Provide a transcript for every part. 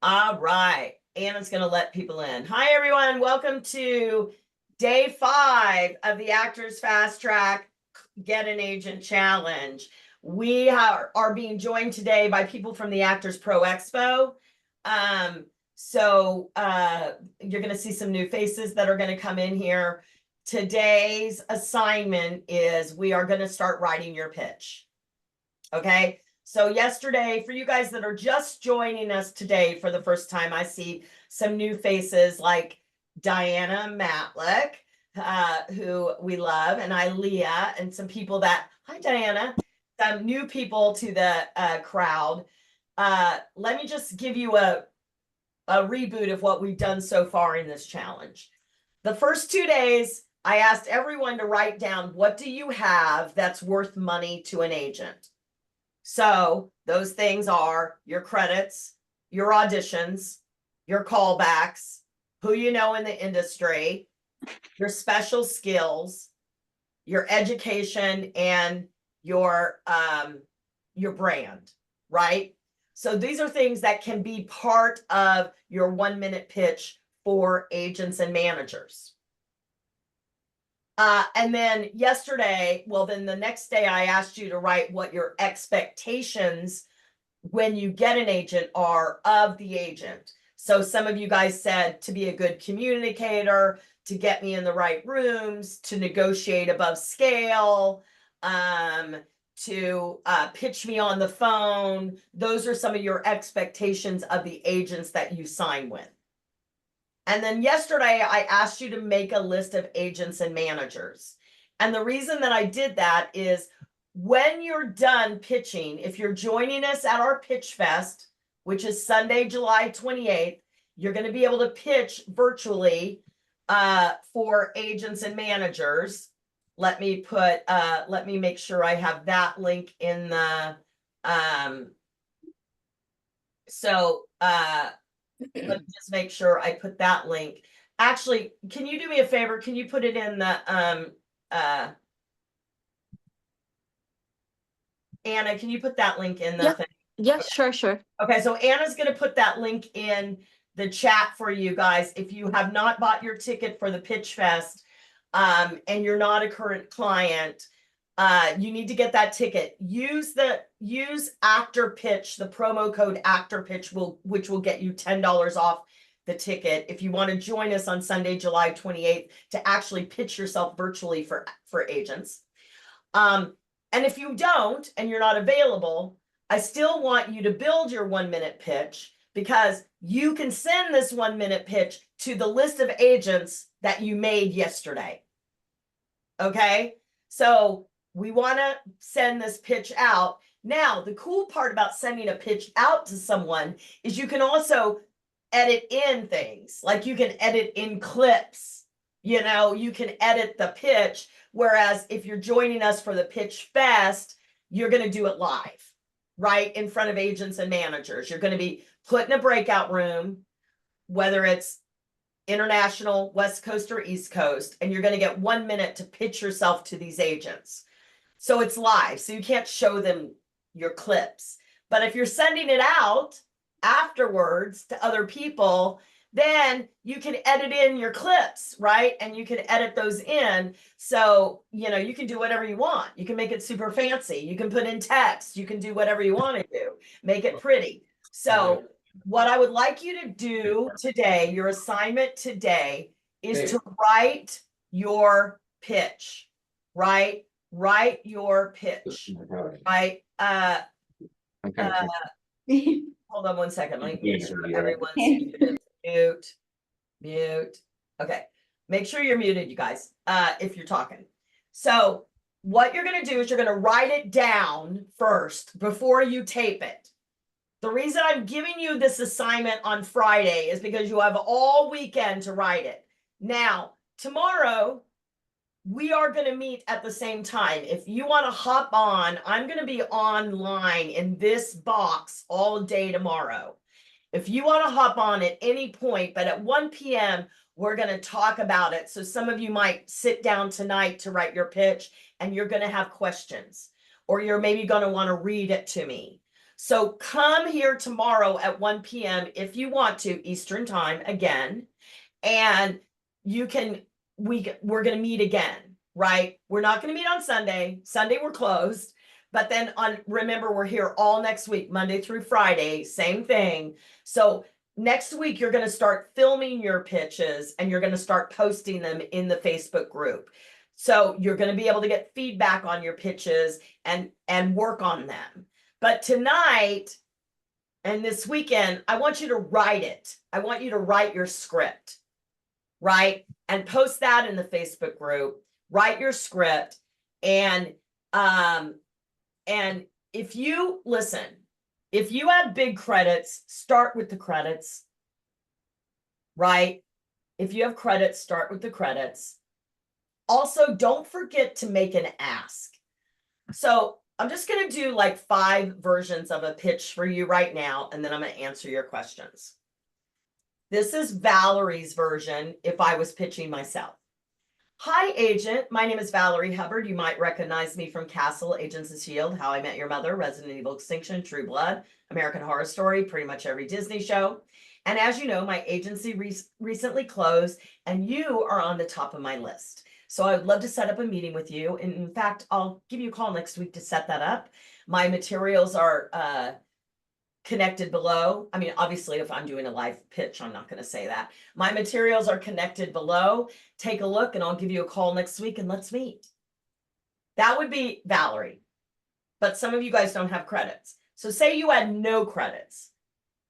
All right. Anna's going to let people in. Hi, everyone. Welcome to day 5 of the Actors Fast Track Get an Agent Challenge. We are being joined today by people from the Actors Pro Expo. You're going to see some new faces that are going to come in here. Today's assignment is we are going to start writing your pitch. Okay. So yesterday, for you guys that are just joining us today for the first time, I see some new faces like Diana Matlick, who we love, and Ilea, and some people that, hi Diana, some new people to the crowd. Let me just give you a reboot of what we've done so far in this challenge. The first 2 days, I asked everyone to write down, what do you have that's worth money to an agent? So those things are your credits, your auditions, your callbacks, who you know in the industry, your special skills, your education, and your brand, right? So these are things that can be part of your 1-minute pitch for agents and managers. And then the next day I asked you to write what your expectations when you get an agent are of the agent. So some of you guys said to be a good communicator, to get me in the right rooms, to negotiate above scale, to pitch me on the phone. Those are some of your expectations of the agents that you sign with. And then yesterday, I asked you to make a list of agents and managers. And the reason that I did that is when you're done pitching, if you're joining us at our Pitch Fest, which is Sunday, July 28th, you're going to be able to pitch virtually for agents and managers. Let me make sure I have that link in the, let me just make sure I put that link. Actually, can you do me a favor? Can you put it in the Anna, can you put that link in the thing? Yes, sure. Okay, so Anna's going to put that link in the chat for you guys. If you have not bought your ticket for the Pitch Fest, and you're not a current client, you need to get that ticket. Use Actor Pitch, the promo code Actor Pitch, which will get you $10 off the ticket if you want to join us on Sunday, July 28th, to actually pitch yourself virtually for agents. And if you don't, and you're not available, I still want you to build your 1-minute pitch, because you can send this 1-minute pitch to the list of agents that you made yesterday. Okay, so we want to send this pitch out. Now, the cool part about sending a pitch out to someone is you can also edit in things. Like you can edit in clips, you can edit the pitch. Whereas if you're joining us for the Pitch Fest, you're going to do it live, right in front of agents and managers. You're going to be put in a breakout room, whether it's international, West Coast or East Coast, and you're going to get 1 minute to pitch yourself to these agents. So it's live, so you can't show them your clips. But if you're sending it out afterwards to other people, then you can edit in your clips, right? And you can edit those in. So, you can do whatever you want. You can make it super fancy. You can put in text. You can do whatever you want to do. Make it pretty. So what I would like you to do today, your assignment today, is to write your pitch, right? Write your pitch, right? Hold on one second. Let me make sure everyone's muted. Mute. Okay. Make sure you're muted, you guys, if you're talking. So what you're going to do is you're going to write it down first before you tape it. The reason I'm giving you this assignment on Friday is because you have all weekend to write it. Now, tomorrow, we are going to meet at the same time. If you want to hop on, I'm going to be online in this box all day tomorrow. If you want to hop on at any point, but at 1 p.m., we're going to talk about it. So some of you might sit down tonight to write your pitch, and you're going to have questions, or you're maybe going to want to read it to me. So come here tomorrow at 1 p.m. if you want to, Eastern time again, and you can, we're going to meet again, right? We're not going to meet on Sunday. Sunday we're closed. But then remember, we're here all next week, Monday through Friday, same thing. So next week, you're going to start filming your pitches and you're going to start posting them in the Facebook group. So you're going to be able to get feedback on your pitches and work on them. But tonight and this weekend, I want you to write it. I want you to write your script, right? And post that in the Facebook group. Write your script. And if you listen, if you have big credits, start with the credits, right? If you have credits, start with the credits. Also, don't forget to make an ask. So I'm just going to do like 5 versions of a pitch for you right now, and then I'm going to answer your questions. This is Valerie's version if I was pitching myself. Hi, agent. My name is Valerie Hubbard. You might recognize me from Castle, Agents of S.H.I.E.L.D., How I Met Your Mother, Resident Evil Extinction, True Blood, American Horror Story, pretty much every Disney show. And as you know, my agency recently closed, and you are on the top of my list. So I would love to set up a meeting with you. And in fact, I'll give you a call next week to set that up. My materials are connected below. I mean, obviously, if I'm doing a live pitch, I'm not going to say that. My materials are connected below. Take a look and I'll give you a call next week and let's meet. That would be Valerie. But some of you guys don't have credits. So say you had no credits.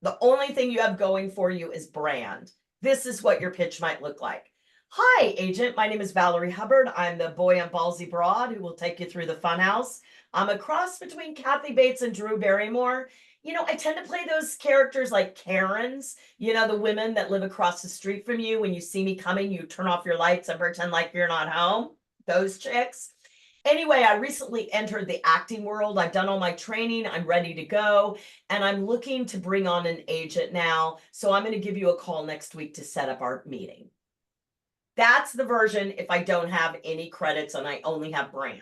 The only thing you have going for you is brand. This is what your pitch might look like. Hi, agent. My name is Valerie Hubbard. I'm the boy and ballsy broad who will take you through the funhouse. I'm a cross between Kathy Bates and Drew Barrymore. You know, I tend to play those characters like Karens, you know, the women that live across the street from you. When you see me coming, you turn off your lights and pretend like you're not home. Those chicks. Anyway, I recently entered the acting world. I've done all my training. I'm ready to go. And I'm looking to bring on an agent now. So I'm going to give you a call next week to set up our meeting. That's the version if I don't have any credits and I only have brand.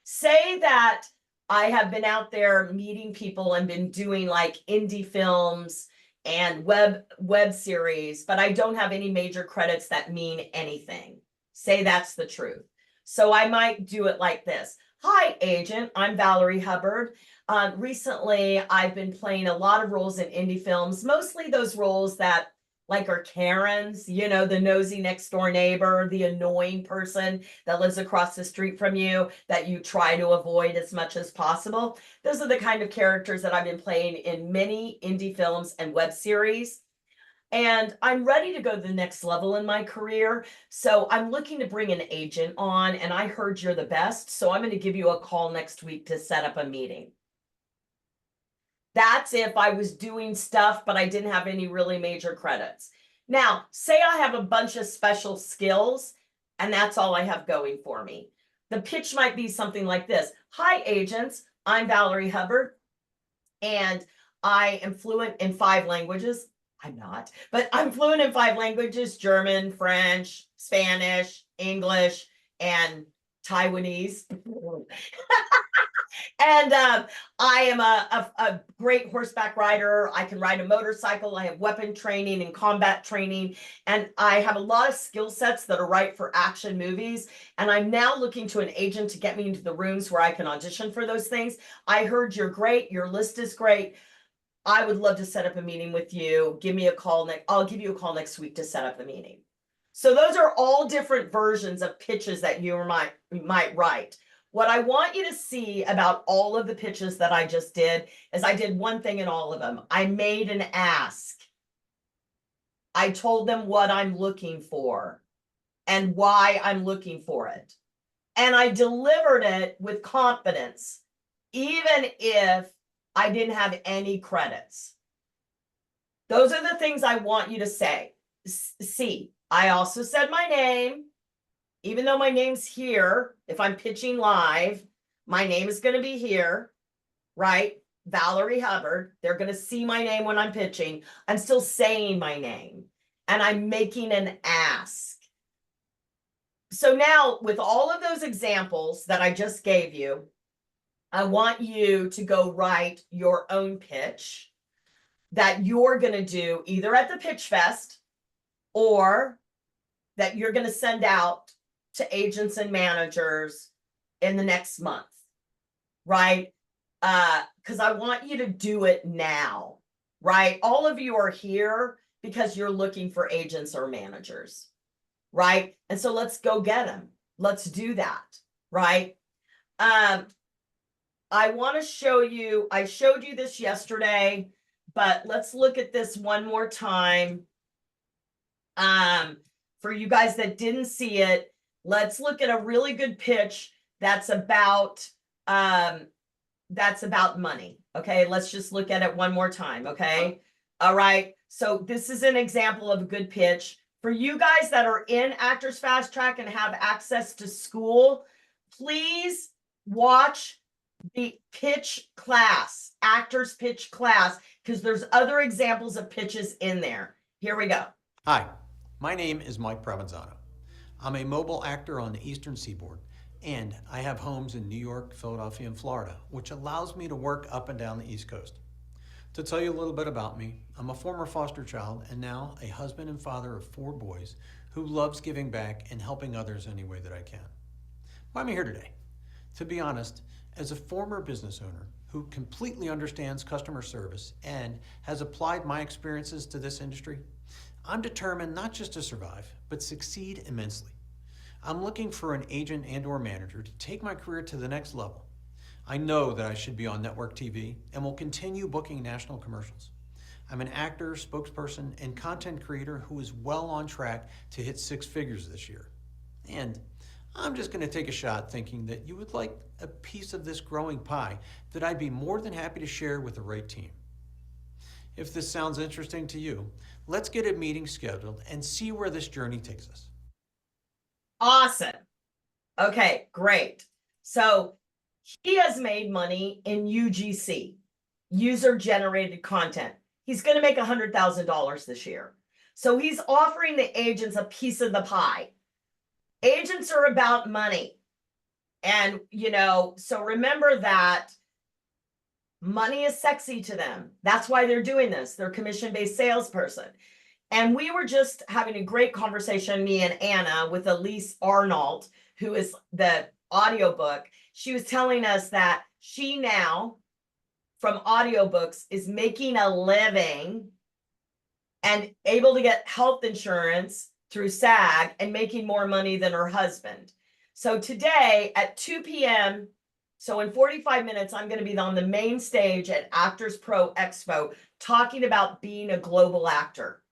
Say that I have been out there meeting people and been doing like indie films and web series, but I don't have any major credits that mean anything. Say that's the truth. So I might do it like this. Hi, agent. I'm Valerie Hubbard. Recently, I've been playing a lot of roles in indie films, mostly those roles that like are Karens, you know, the nosy next door neighbor, the annoying person that lives across the street from you that you try to avoid as much as possible. Those are the kind of characters that I've been playing in many indie films and web series. And I'm ready to go to the next level in my career. So I'm looking to bring an agent on, and I heard you're the best. So I'm going to give you a call next week to set up a meeting. That's if I was doing stuff, but I didn't have any really major credits. Now, say I have a bunch of special skills, and that's all I have going for me. The pitch might be something like this. Hi, agents. I'm Valerie Hubbard, and I am fluent in 5 languages. I'm not, but I'm fluent in 5 languages: German, French, Spanish, English, and Taiwanese. And I am a great horseback rider. I can ride a motorcycle. I have weapon training and combat training. And I have a lot of skill sets that are right for action movies. And I'm now looking to an agent to get me into the rooms where I can audition for those things. I heard you're great. Your list is great. I would love to set up a meeting with you. Give me a call. I'll give you a call next week to set up the meeting. So those are all different versions of pitches that you might write. What I want you to see about all of the pitches that I just did is I did one thing in all of them. I made an ask. I told them what I'm looking for and why I'm looking for it. And I delivered it with confidence, even if I didn't have any credits. Those are the things I want you to say. See, I also said my name. Even though my name's here, if I'm pitching live, my name is going to be here, right? Valerie Hubbard. They're going to see my name when I'm pitching. I'm still saying my name, and I'm making an ask. So now, with all of those examples that I just gave you, I want you to go write your own pitch that you're going to do either at the Pitch Fest or that you're going to send out to agents and managers in the next month, right? Because I want you to do it now, right? All of you are here because you're looking for agents or managers, right? And so let's go get them. Let's do that, right? I want to show you, I showed you this yesterday, but let's look at this one more time. For you guys that didn't see it, let's look at a really good pitch that's about money. Okay, let's just look at it one more time. Okay, all right. So this is an example of a good pitch for you guys that are in Actors Fast Track and have access to school. Please watch the pitch class, actors pitch class, because there's other examples of pitches in there. Here we go. Hi, my name is Mike Provenzano. I'm a mobile actor on the Eastern Seaboard, and I have homes in New York, Philadelphia, and Florida, which allows me to work up and down the East Coast. To tell you a little bit about me, I'm a former foster child and now a husband and father of 4 boys who loves giving back and helping others any way that I can. Why am I here today? To be honest, as a former business owner who completely understands customer service and has applied my experiences to this industry, I'm determined not just to survive, but succeed immensely. I'm looking for an agent and/or manager to take my career to the next level. I know that I should be on network TV and will continue booking national commercials. I'm an actor, spokesperson, and content creator who is well on track to hit 6 figures this year. And I'm just going to take a shot thinking that you would like a piece of this growing pie that I'd be more than happy to share with the right team. If this sounds interesting to you, let's get a meeting scheduled and see where this journey takes us. Awesome. Okay, great. So he has made money in UGC, user generated content. He's going to make $100,000 this year. So he's offering the agents a piece of the pie. Agents are about money. And, so remember that money is sexy to them. That's why they're doing this. They're commission-based salesperson. And we were just having a great conversation, me and Anna, with Elise Arnold, who is the audiobook. She was telling us that she now, from audiobooks, is making a living and able to get health insurance through SAG and making more money than her husband. So today at 2 p.m., so in 45 minutes, I'm going to be on the main stage at Actors Pro Expo talking about being a global actor.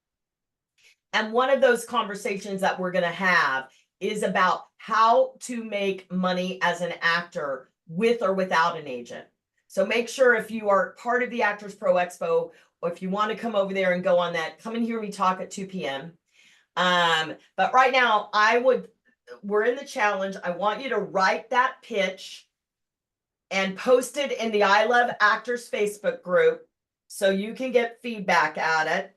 And one of those conversations that we're going to have is about how to make money as an actor with or without an agent. So make sure if you are part of the Actors Pro Expo, or if you want to come over there and go on that, come and hear me talk at 2 p.m. But right now, we're in the challenge. I want you to write that pitch and post it in the I Love Actors Facebook group so you can get feedback at it.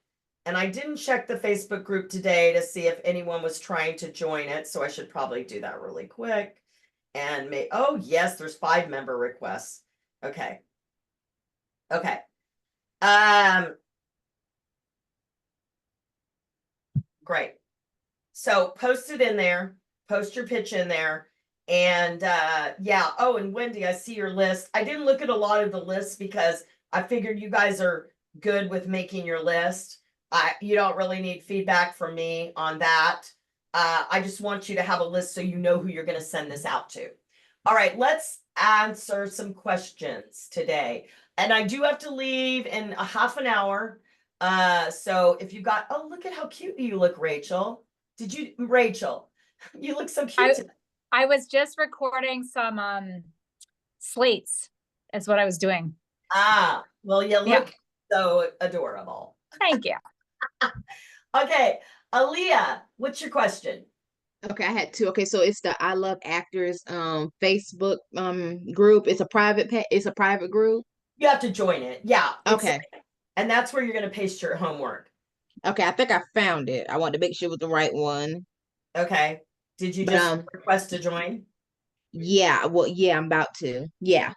And I didn't check the Facebook group today to see if anyone was trying to join it. So I should probably do that really quick. And oh yes, there's 5 member requests. Okay. Okay. Great. So post it in there, post your pitch in there. And yeah. Oh, and Wendy, I see your list. I didn't look at a lot of the lists because I figured you guys are good with making your list. You don't really need feedback from me on that. I just want you to have a list so you know who you're going to send this out to. All right, let's answer some questions today. And I do have to leave in a half an hour. So if you got, oh, look at how cute you look, Rachel. Rachel, you look so cute today. I was just recording some slates is what I was doing. Ah, well, you look so adorable. Thank you. Okay, Aaliyah, what's your question? Okay, I had 2. Okay, so it's the I Love Actors Facebook group. It's a private group. You have to join it. Yeah. Okay. And that's where you're going to paste your homework. Okay, I think I found it. I want to make sure it was the right one. Okay. Did you just request to join? Yeah, well, yeah, I'm about to. Yeah.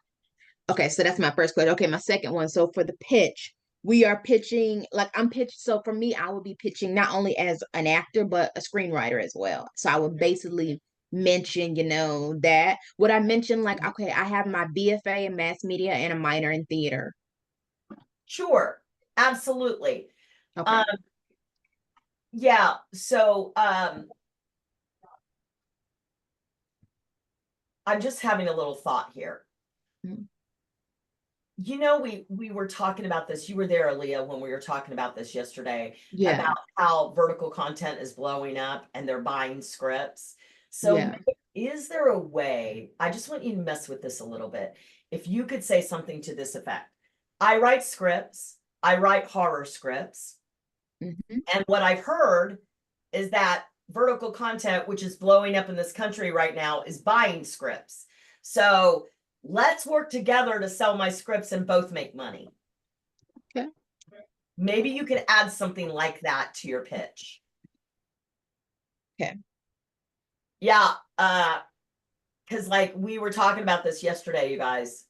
Okay, so that's my first question. Okay, my second one. So for the pitch, we are pitching, like I'm pitched. So for me, I will be pitching not only as an actor, but a screenwriter as well. So I would basically mention, that. Would I mention like, okay, I have my BFA in mass media and a minor in theater? Sure, absolutely. Okay. Um, yeah, so I'm just having a little thought here. Mhm. You know, we were talking about this. You were there, Aaliyah, when we were talking about this yesterday, Yeah. about how vertical content is blowing up and they're buying scripts. So Yeah. is there a way, I just want you to mess with this a little bit. If you could say something to this effect. I write scripts, I write horror scripts, Mhm. and what I've heard is that vertical content, which is blowing up in this country right now, is buying scripts. So let's work together to sell my scripts and both make money. Okay. Maybe you could add something like that to your pitch. Okay. Yeah, because like we were talking about this yesterday, you guys.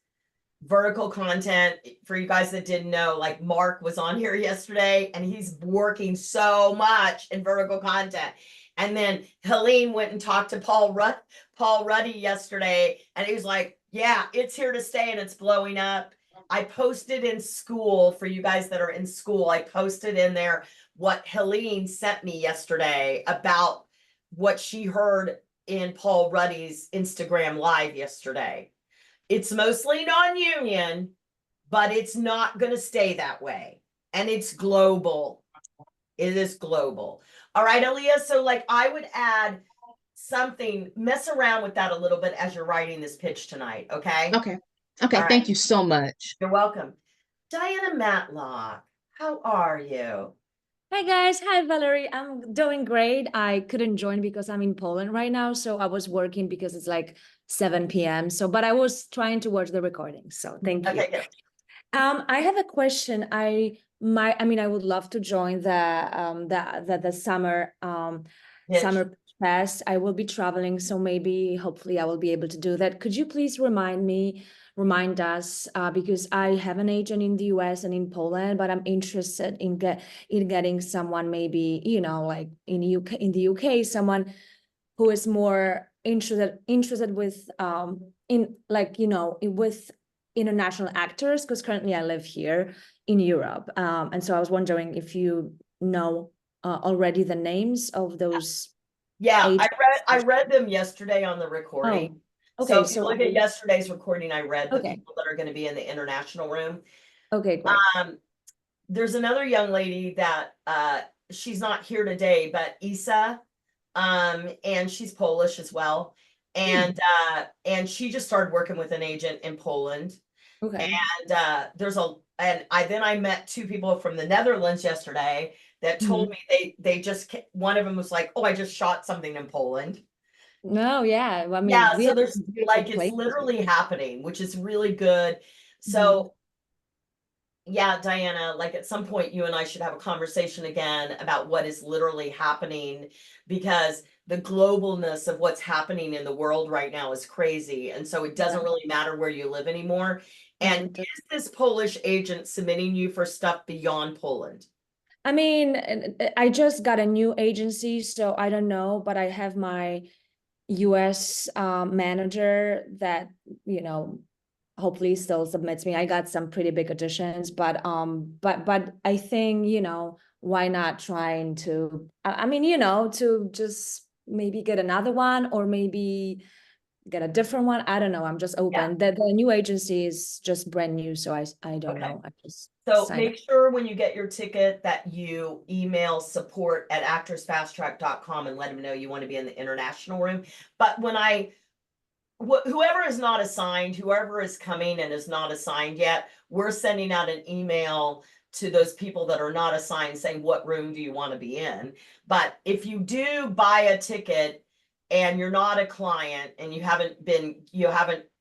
Vertical content, for you guys that didn't know, like Mark was on here yesterday and he's working so much in vertical content. And then Helene went and talked to Paul Ruddy yesterday, and he was like, yeah, it's here to stay and it's blowing up. I posted in school, for you guys that are in school, I posted in there what Helene sent me yesterday about what she heard in Paul Ruddy's Instagram live yesterday. It's mostly non-union, but it's not going to stay that way. And it's global. It is global. All right, Aaliyah. So like I would add something, mess around with that a little bit as you're writing this pitch tonight. Okay. Okay. Okay. All right. Thank you so much. You're welcome. Diana Matlock, how are you? Hi guys, hi Valerie. I'm doing great. I couldn't join because I'm in Poland right now, so I was working because it's like 7 p.m. So, but I was trying to watch the recording. So, thank you. Okay, good. I have a question. I would love to join the summer Pitch. summer fest. I will be traveling, so maybe hopefully I will be able to do that. Could you please remind us because I have an agent in the US and in Poland, but I'm interested in getting someone maybe, like in the UK, someone who is more interested with with international actors, because currently I live here in Europe. And so I was wondering if you know already the names of those Yeah, agents. I read them yesterday on the recording. Oh, So okay. if you So look at yesterday's recording, I read the okay. people that are going to be in the international room. Okay, great. There's another young lady that she's not here today, but Isa, and she's Polish as well. And she just started working with an agent in Poland. Okay. And I met two people from the Netherlands yesterday that told me they just, one of them was like, oh, I just shot something in Poland. No, yeah. Well, I mean, Yeah, we so have there's beautiful like it's places. literally happening, which is really good. So yeah, Diana, like at some point you and I should have a conversation again about what is literally happening, because the globalness of what's happening in the world right now is crazy. And so it doesn't really matter where you live anymore. And is this Polish agent submitting you for stuff beyond Poland? I mean, I just got a new agency, so I don't know, but I have my US manager that, hopefully still submits me. I got some pretty big auditions, but I think, why not trying to, to just maybe get another one or maybe get a different one. I don't know. I'm just open. The new agency is just brand new, so I don't know. I just So signed up. make sure when you get your ticket that you email support@actorsfasttrack.com and let them know you want to be in the international room. But whoever is not assigned, whoever is coming and is not assigned yet, we're sending out an email to those people that are not assigned saying, what room do you want to be in? But if you do buy a ticket and you're not a client and you haven't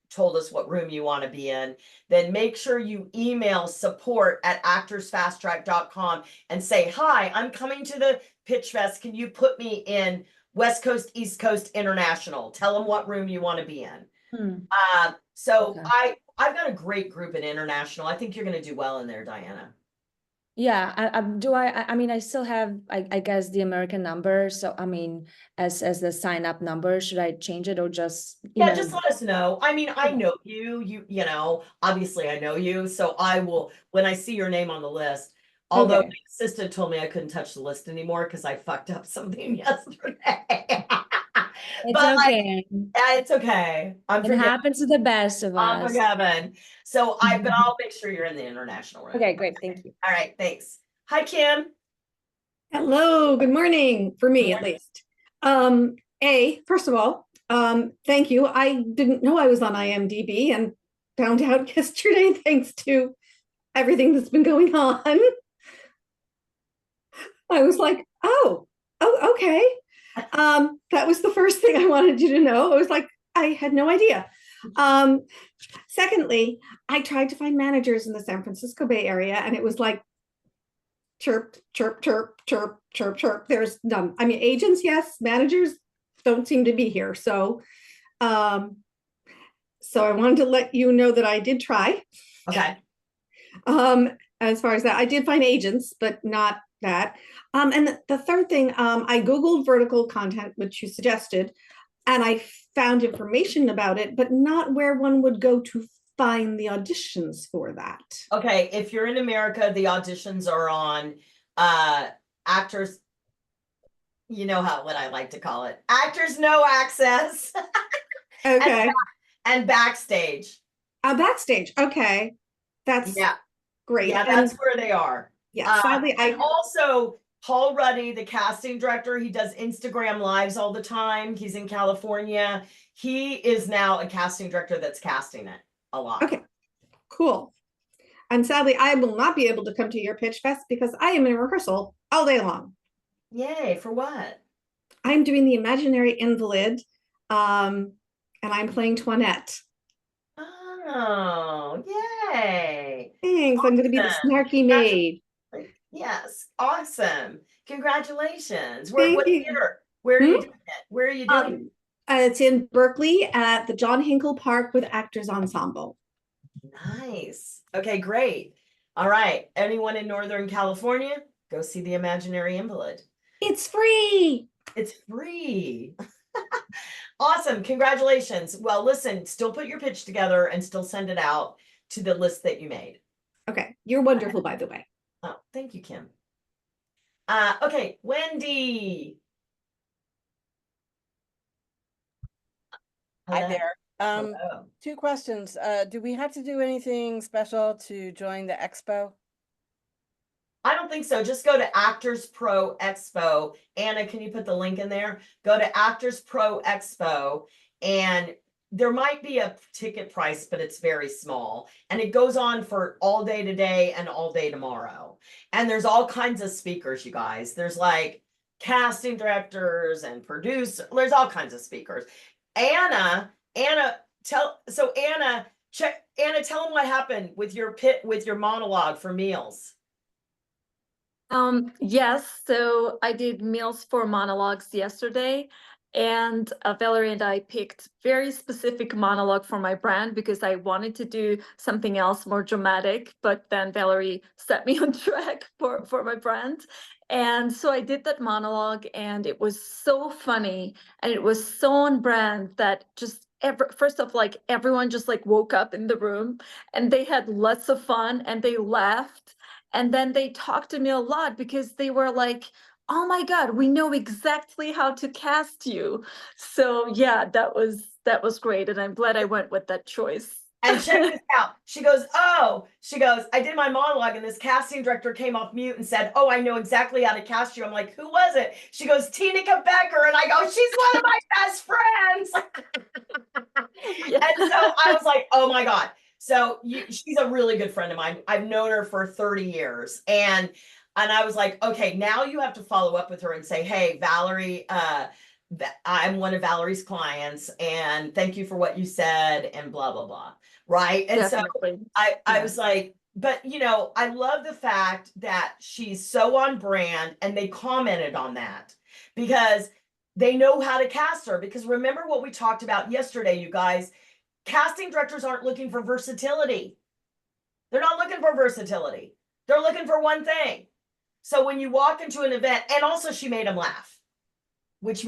told us what room you want to be in, then make sure you email support@actorsfasttrack.com and say, hi, I'm coming to the Pitch Fest. Can you put me in West Coast, East Coast, International? Tell them what room you want to be in. So Okay. I've got a great group in international. I think you're going to do well in there, Diana. Yeah, I mean, I still have, I guess, the American number. So, I mean, as the sign up number, should I change it or just, Yeah, just let us know. I mean, I Okay. know you know, obviously I know you. So I will, when I see your name on the list, although Okay. my assistant told me I couldn't touch the list anymore because I fucked up something yesterday. It's But like, okay. it's okay. I'm It forgiven. happens to the best of I'm us. forgiven. So but I'll make sure you're in the international room. Okay, great. Thank you. All right, thanks. Hi, Kim. Hello, good morning, for me at Morning. least. First of all, thank you. I didn't know I was on IMDb and found out yesterday thanks to everything that's been going on. I was like, oh, okay. That was the first thing I wanted you to know. I was like, I had no idea. Secondly, I tried to find managers in the San Francisco Bay Area, and it was like chirp, chirp, chirp, chirp, chirp, chirp. There's none. I mean, agents, yes, managers don't seem to be here. So I wanted to let you know that I did try. Okay. As far as that, I did find agents, but not that. And the third thing, I Googled vertical content, which you suggested, and I found information about it, but not where one would go to find the auditions for that. Okay, if you're in America, the auditions are on actors, you know how what I like to call it. Actors no access Okay. and backstage. Backstage. Okay. That's Yeah. great. Yeah, And that's where they are. yeah, sadly, And also Paul Ruddy, the casting director, he does Instagram lives all the time. He's in California. He is now a casting director that's casting it a lot. okay, cool. And sadly, I will not be able to come to your pitch fest because I am in rehearsal all day long. Yay, for what? I'm doing the imaginary invalid, and I'm playing Toinette. Oh, yay. Thanks. I'm going to be the Awesome. snarky maid. Yes, awesome. Congratulations. Thank What you. theater? Where are you doing it? Where are you doing it? It's in Berkeley at the John Hinkle Park with Actors Ensemble. Nice. Okay, great. All right. Anyone in Northern California, go see The Imaginary Invalid. It's free. It's free. Awesome. Congratulations. Well, listen, still put your pitch together and still send it out to the list that you made. Okay. You're wonderful, by the way. Oh, thank you, Kim. Okay, Wendy. Hi Hello. there. Hello. Two questions. Do we have to do anything special to join the expo? I don't think so. Just go to Actors Pro Expo. Anna, can you put the link in there? Go to Actors Pro Expo, and there might be a ticket price, but it's very small. And it goes on for all day today and all day tomorrow. And there's all kinds of speakers, you guys. There's like casting directors and producers. There's all kinds of speakers. Anna, tell Anna, tell them what happened with your monologue for meals. Yes, so I did meals for monologues yesterday, and Valerie and I picked very specific monologue for my brand because I wanted to do something else more dramatic, but then Valerie set me on track for my brand. And so I did that monologue, and it was so funny and it was so on brand that just first off, like everyone just like woke up in the room and they had lots of fun and they laughed. And then they talked to me a lot because they were like, oh my God, we know exactly how to cast you. So yeah, that was great. And I'm glad I went with that choice. And check this out. She goes, I did my monologue and this casting director came off mute and said, oh, I know exactly how to cast you. I'm like, who was it? She goes, Tika Becker. And I go, she's one of my best friends. Yeah. And so I was like, oh my God. So she's a really good friend of mine. I've known her for 30 years. And I was like, okay, now you have to follow up with her and say, hey, Valerie, I'm one of Valerie's clients and thank you for what you said and blah, blah, blah. Right. And Definitely. so I was like, but you know, I love the fact that she's so on brand and they commented on that because they know how to cast her. Because remember what we talked about yesterday, you guys, casting directors aren't looking for versatility. They're not looking for versatility. They're looking for one thing. So when you walk into an event, and also she made them laugh, which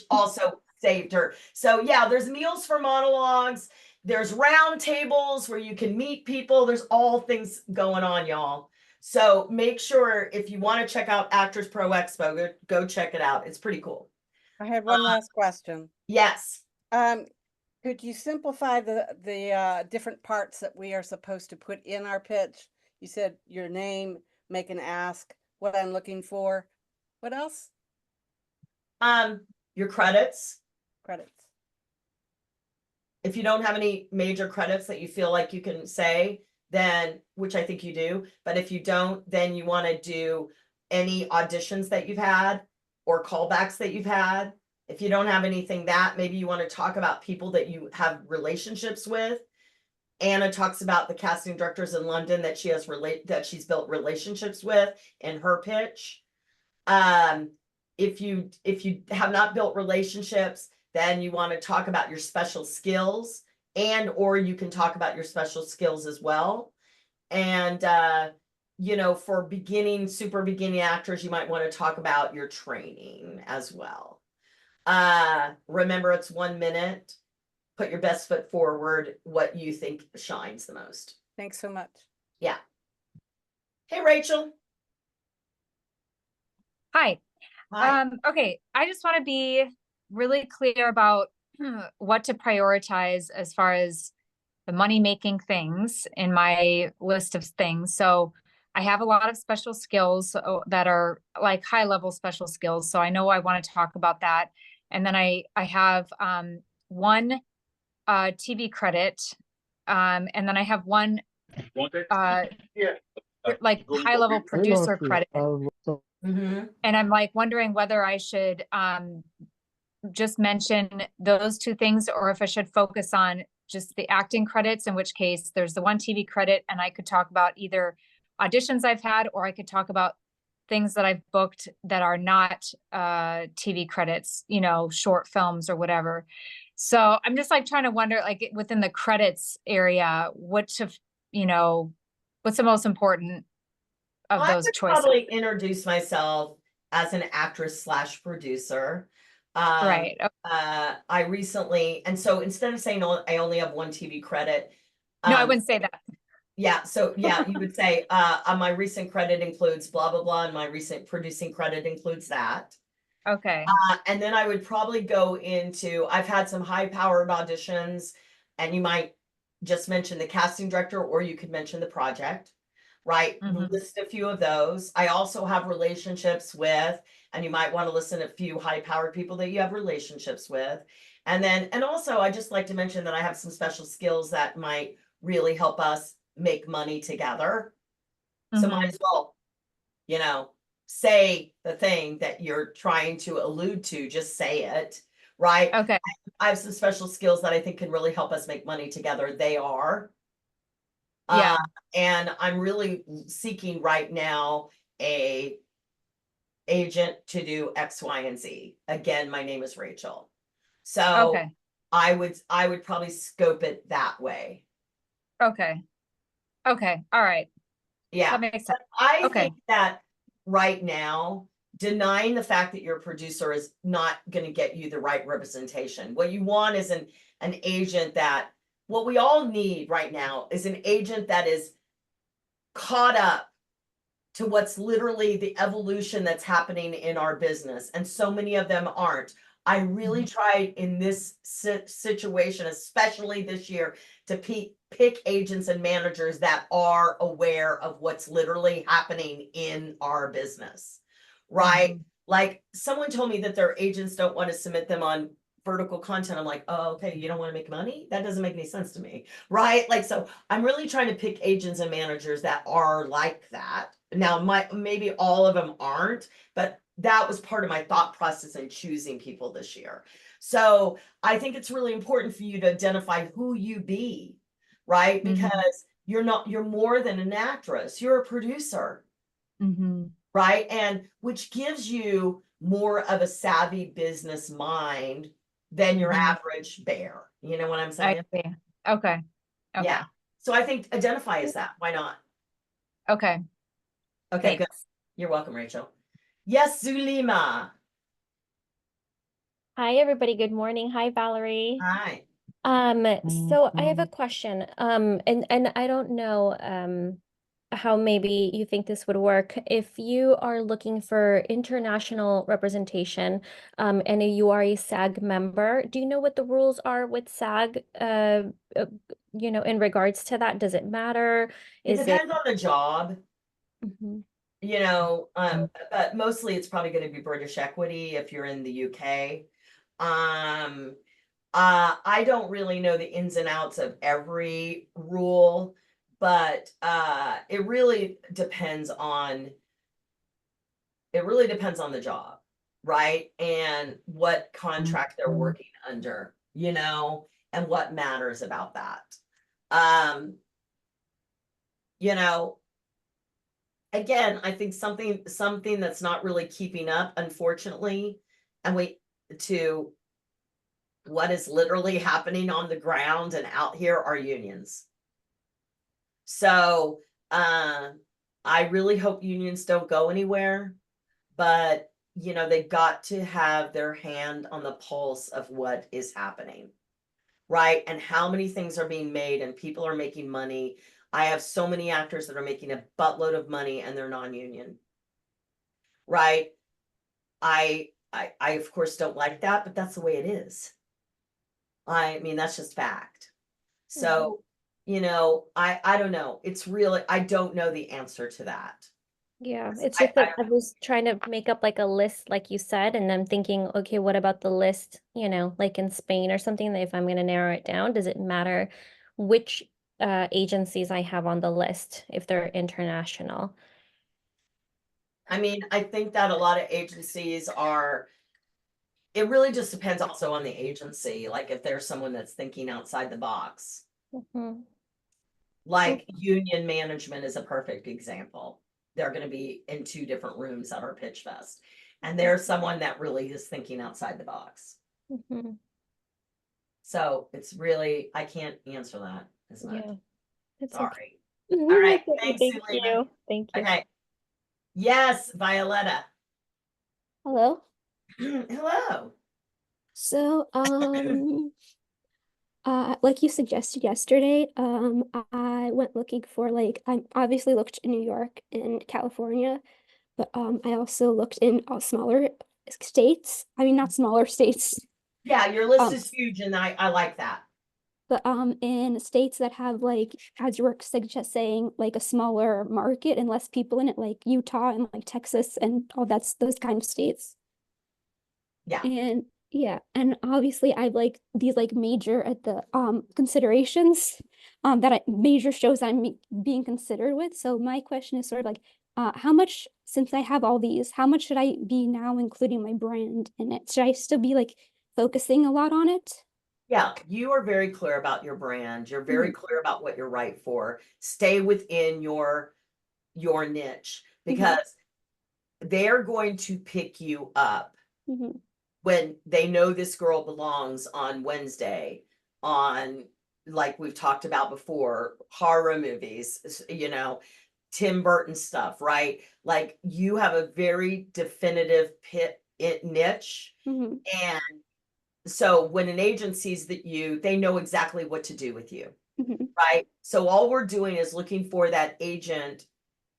also saved her. So yeah, there's meals for monologues. There's round tables where you can meet people. There's all things going on, y'all. So make sure if you want to check out Actors Pro Expo, go check it out. It's pretty cool. I had one last question. Yes. Could you simplify the different parts that we are supposed to put in our pitch? You said your name, make an ask, what I'm looking for. What else? Your credits. Credits. If you don't have any major credits that you feel like you can say, then, which I think you do, but if you don't, then you want to do any auditions that you've had or callbacks that you've had. If you don't have anything that, maybe you want to talk about people that you have relationships with. Anna talks about the casting directors in London that she's built relationships with in her pitch. If you have not built relationships, then you want to talk about your special skills, or you can talk about your special skills as well. And for super beginning actors, you might want to talk about your training as well. Remember, it's 1 minute. Put your best foot forward, what you think shines the most. Thanks so much. Yeah. Hey, Rachel. Hi. Hi. Okay, I just want to be really clear about what to prioritize as far as the money-making things in my list of things. So I have a lot of special skills that are like high-level special skills. So I know I want to talk about that. And then I have one TV credit, and then I have one like high-level producer credit. Mm-hmm. And I'm like wondering whether I should just mention those two things, or if I should focus on just the acting credits, in which case there's the one TV credit, and I could talk about either auditions I've had, or I could talk about things that I've booked that are not TV credits, short films or whatever. So I'm just like trying to wonder, like within the credits area, what's the most important of I those would choices? probably introduce myself as an actress/producer. Right. I recently, and so instead of saying I only have one TV credit. No, I wouldn't say that. Yeah. So yeah, you would say, my recent credit includes blah, blah, blah. And my recent producing credit includes that. Okay. And then I would probably go into, I've had some high powered auditions, and you might just mention the casting director, or you could mention the project, right? Mhm. List a few of those. I also have relationships with, and you might want to listen to a few high powered people that you have relationships with. And also I just like to mention that I have some special skills that might really help us make money together. So might as well, say the thing that you're trying to allude to, just say it, right? Okay. I have some special skills that I think can really help us make money together. They are. Yeah. And I'm really seeking right now a agent to do X, Y, and Z. Again, my name is Rachel. So Okay. I would probably scope it that way. Okay. Okay. All right. Yeah. That makes sense. I Okay. think that right now, denying the fact that your producer is not going to get you the right representation. What you want is an agent what we all need right now is an agent that is caught up to what's literally the evolution that's happening in our business. And so many of them aren't. I really tried in this situation, especially this year, to pick agents and managers that are aware of what's literally happening in our business, right? Like someone told me that their agents don't want to submit them on vertical content. I'm like, oh, okay, you don't want to make money? That doesn't make any sense to me, right? Like, so I'm really trying to pick agents and managers that are like that. Now, maybe all of them aren't, but that was part of my thought process in choosing people this year. So I think it's really important for you to identify who you be, right? Because you're more than an actress, you're a producer, right? And which gives you more of a savvy business mind than your average bear. You know what I'm saying? I see. Okay. Okay. Yeah. So I think identify as that. Why not? Okay. Okay, good. Thanks. You're welcome, Rachel. Yes, Zulima. Hi, everybody. Good morning. Hi, Valerie. Hi. So I have a question. And I don't know how maybe you think this would work. If you are looking for international representation, and you are a SAG member, do you know what the rules are with SAG? In regards to that, does it matter? It Is it? depends on the job, Mhm. but mostly it's probably going to be British equity if you're in the UK. I don't really know the ins and outs of every rule, but it really depends on the job, right? And what contract they're working under, and what matters about that. You know, again, I think something that's not really keeping up, unfortunately, and to what is literally happening on the ground and out here are unions. So I really hope unions don't go anywhere, but they've got to have their hand on the pulse of what is happening, right? And how many things are being made and people are making money. I have so many actors that are making a buttload of money and they're non-union, right? I of course don't like that, but that's the way it is. I mean, that's just fact. So, I don't know. It's really, I don't know the answer to that. Yeah, it's I, just that I was trying to make up like a list, like you said, and I'm thinking, okay, what about the list, like in Spain or something, that if I'm going to narrow it down, does it matter which agencies I have on the list if they're international? I mean, I think that a lot of agencies it really just depends also on the agency. Like if there's someone that's thinking outside the box, Mhm. like union management is a perfect example. They're going to be in 2 different rooms at our pitch fest. And there's someone that really is thinking outside the box. Mhm. So it's really, I can't answer that as much. Yeah, it's okay. Sorry. All right. It's okay. Thanks, Thank Selena. you. Thank you. Okay. Yes, Violetta. Hello. Hello. So, like you suggested yesterday, I went looking for I obviously looked in New York and California, but I also looked in smaller states. I mean, not smaller states, Yeah, your list um, is huge and I like that. but in states that have as your work suggests saying, like a smaller market and less people in it, like Utah and like Texas and all those kind of states. Yeah. And yeah, and obviously I like these major at the considerations major shows being considered with. So my question is sort of how much, since I have all these, how much should I be now including my brand in it? Should I still be focusing a lot on it? Yeah, you are very clear about your brand. You're very clear about what you're right for. Stay within your niche because they're going to pick you up when they know this girl belongs on Wednesday on, like we've talked about before, horror movies, Tim Burton stuff, right? Like you have a very definitive niche. And so when an agent sees that they know exactly what to do with you, right? So all we're doing is looking for that agent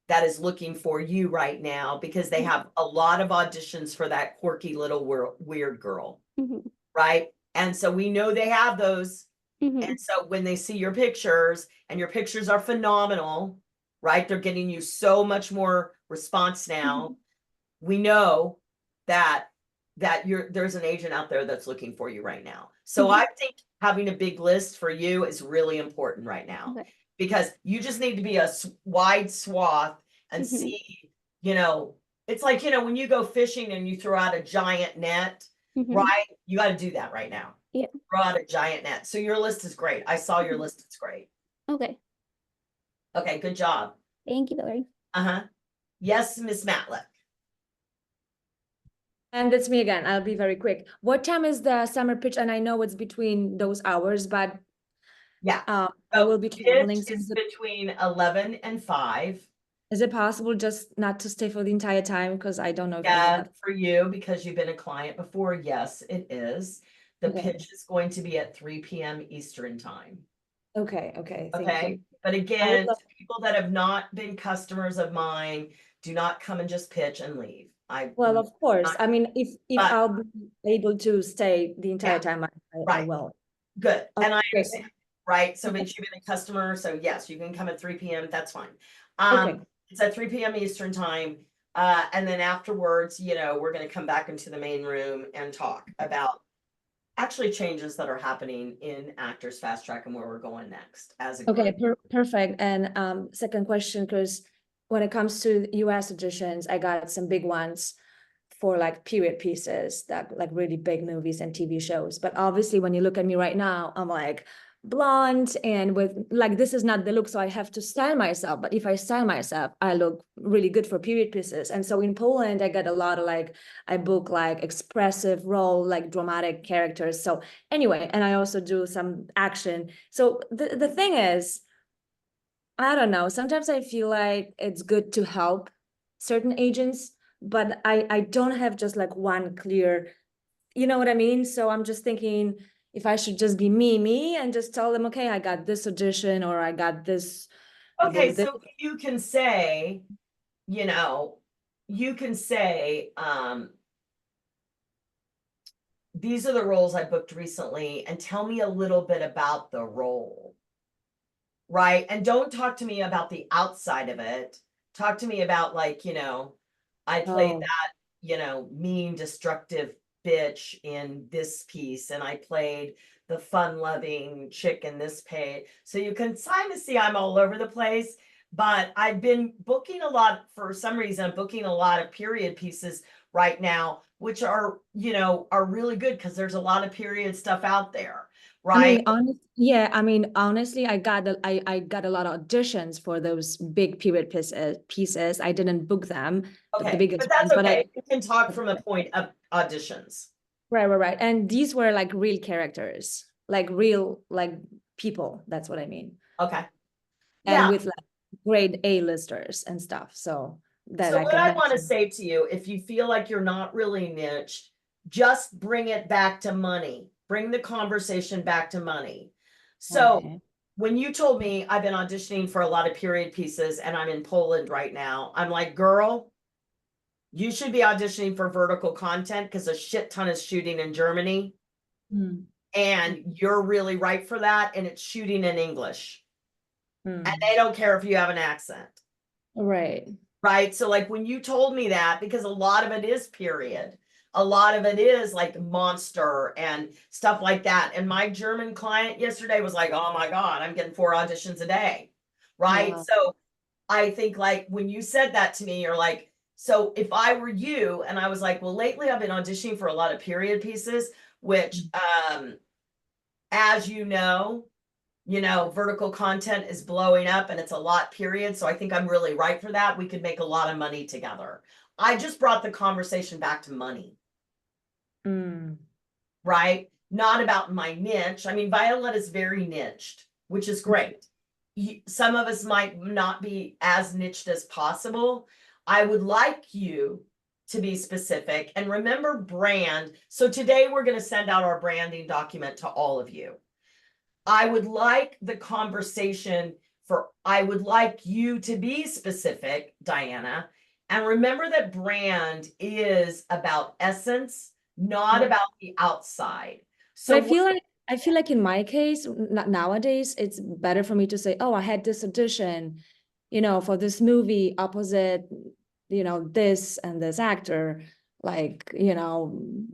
that is looking for you right now because they have a lot of auditions for that quirky little weird girl, right? And so we know they have those. And so when they see your pictures and your pictures are phenomenal, right? They're getting you so much more response now. We know that there's an agent out there that's looking for you right now. So I think having a big list for you is really important right now because you just need to be a wide swath and see, it's like, when you go fishing and you throw out a giant net, right? You got to do that right now. Yeah. Throw out a giant net. So your list is great. I saw your list. It's great. Okay. Okay. Good job. Thank you, Valerie. Yes, Miss Matlick. And it's me again. I'll be very quick. What time is the summer pitch? And I know it's between those hours, but Yeah. I will be traveling. Pitch So is between 11 and 5. is it possible just not to stay for the entire time? Because I don't know if we will Yeah, have. for you, because you've been a client before, yes, it is. The Okay. pitch is going to be at 3 p.m. Eastern time. Okay, thank Okay, you. but I again, would love- people that have not been customers of mine, do not come and just pitch and leave. Well, of course. not- I mean, if but- I'll be able to stay the entire Yeah, time, I right. will. Good, and I Okay. understand, right? So, Okay. but you've been a customer, so yes, you can come at 3 p.m. That's fine. Okay. It's at 3 p.m. Eastern time. And then afterwards, we're gonna come back into the main room and talk about actually changes that are happening in Actors Fast Track and where we're going next as a Okay, group. perfect. And second question, because when it comes to US editions, I got some big ones for like period pieces that like really big movies and TV shows. But obviously when you look at me right now, I'm like blonde and with like this is not the look, so I have to style myself. But if I style myself, I look really good for period pieces. And so in Poland, I got a lot of like I book like expressive role, like dramatic characters. So anyway, and I also do some action. So the thing is, I don't know, sometimes I feel like it's good to help certain agents, but I don't have just like one clear, you know what I mean? So I'm just thinking if I should just be me and just tell them, okay, I got this audition or I got this. I Okay, booked this. so you can say, you can say, these are the roles I booked recently, and tell me a little bit about the role. Right? And don't talk to me about the outside of it. Talk to me about like, I played Oh. that, mean, destructive bitch in this piece, and I played the fun-loving chick in this page. So you can kind of see I'm all over the place, but I've been booking a lot for some reason. I'm booking a lot of period pieces right now, which are, are really good because there's a lot of period stuff out there, right? I mean, honestly, I got a lot of auditions for those big period pieces. I didn't book them, the Okay, biggest but that's ones, but okay. You can talk from a point of auditions. right. And these were like real characters, like real like people. That's what I mean. Okay. And Yeah. with like grade A-listers and stuff. So that So I what can I want to mention. say to you, if you feel like you're not really niched, just bring it back to money. Bring the conversation back to money. So Okay. when you told me I've been auditioning for a lot of period pieces and I'm in Poland right now, I'm like, girl, you should be auditioning for vertical content because a shit ton is shooting in Germany. And you're really right for that. And it's shooting in English. And they don't care if you have an accent. Right. Right. So like when you told me that, because a lot of it is period, a lot of it is like monster and stuff like that. And my German client yesterday was like, oh my God, I'm getting 4 auditions a day. Right. Wow. So I think like when you said that to me, you're like, so if I were you, and I was like, well, lately I've been auditioning for a lot of period pieces, which as vertical content is blowing up and it's a lot period. So I think I'm really right for that. We could make a lot of money together. I just brought the conversation back to money, right? Not about my niche. I mean, Violet is very niched, which is great. Some of us might not be as niched as possible. I would like you to be specific and remember brand. So today we're going to send out our branding document to all of you. I would like the conversation I would like you to be specific, Diana, and remember that brand is about essence, not about the outside. So But I feel like in my case, nowadays, it's better for me to say, oh, I had this audition, for this movie opposite, this and this actor, like,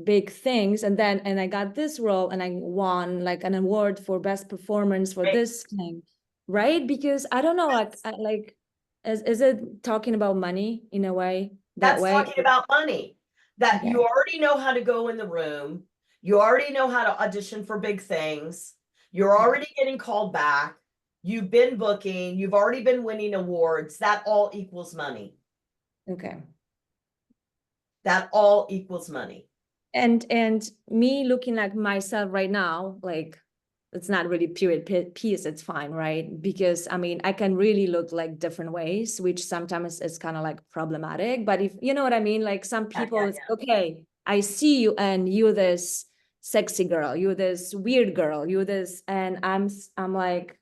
big things. And I got this role and I won like an award for best performance for this thing, right? Because I don't know, is it talking about money in a way that that's way? talking about money, that Okay. you already know how to go in the room. You already know how to audition for big things. You're already getting called back. You've been booking. You've already been winning awards. That all equals money. Okay. That all equals money. And me looking like myself right now, like it's not really period piece, it's fine, right? Because I mean, I can really look like different ways, which sometimes is kind of like problematic. But if you know what I mean, like some people, it's okay, I see you and you're this sexy girl, you're this weird girl, you're this, and I'm like,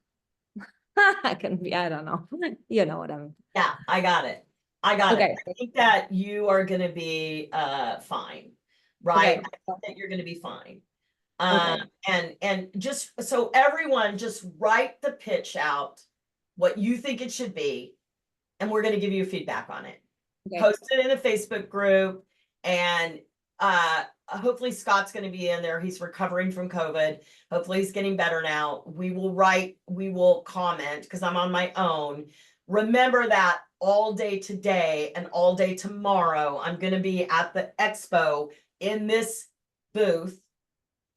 I can be, I don't know, you know what I mean? Yeah, I got it. I got Okay. it. I think that you are gonna be fine, right? Okay. I think that you're gonna be fine. Okay. And just so everyone just write the pitch out, what you think it should be, and we're gonna give you feedback on it. Okay. Post it in a Facebook group, and hopefully Scott's gonna be in there. He's recovering from COVID. Hopefully he's getting better now. We will comment because I'm on my own. Remember that all day today and all day tomorrow, I'm gonna be at the expo in this booth.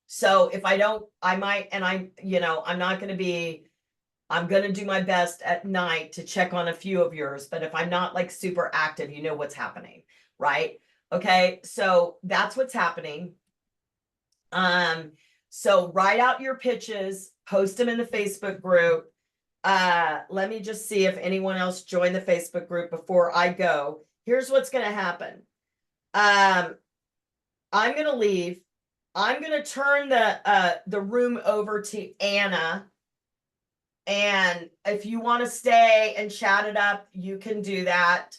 So if I don't, I might, and I'm not gonna be, I'm gonna do my best at night to check on a few of yours, but if I'm not like super active, you know what's happening, right? Okay, so that's what's happening. So write out your pitches, post them in the Facebook group. Let me just see if anyone else joined the Facebook group before I go. Here's what's gonna happen. I'm gonna leave. I'm gonna turn the room over to Anna. And if you want to stay and chat it up, you can do that.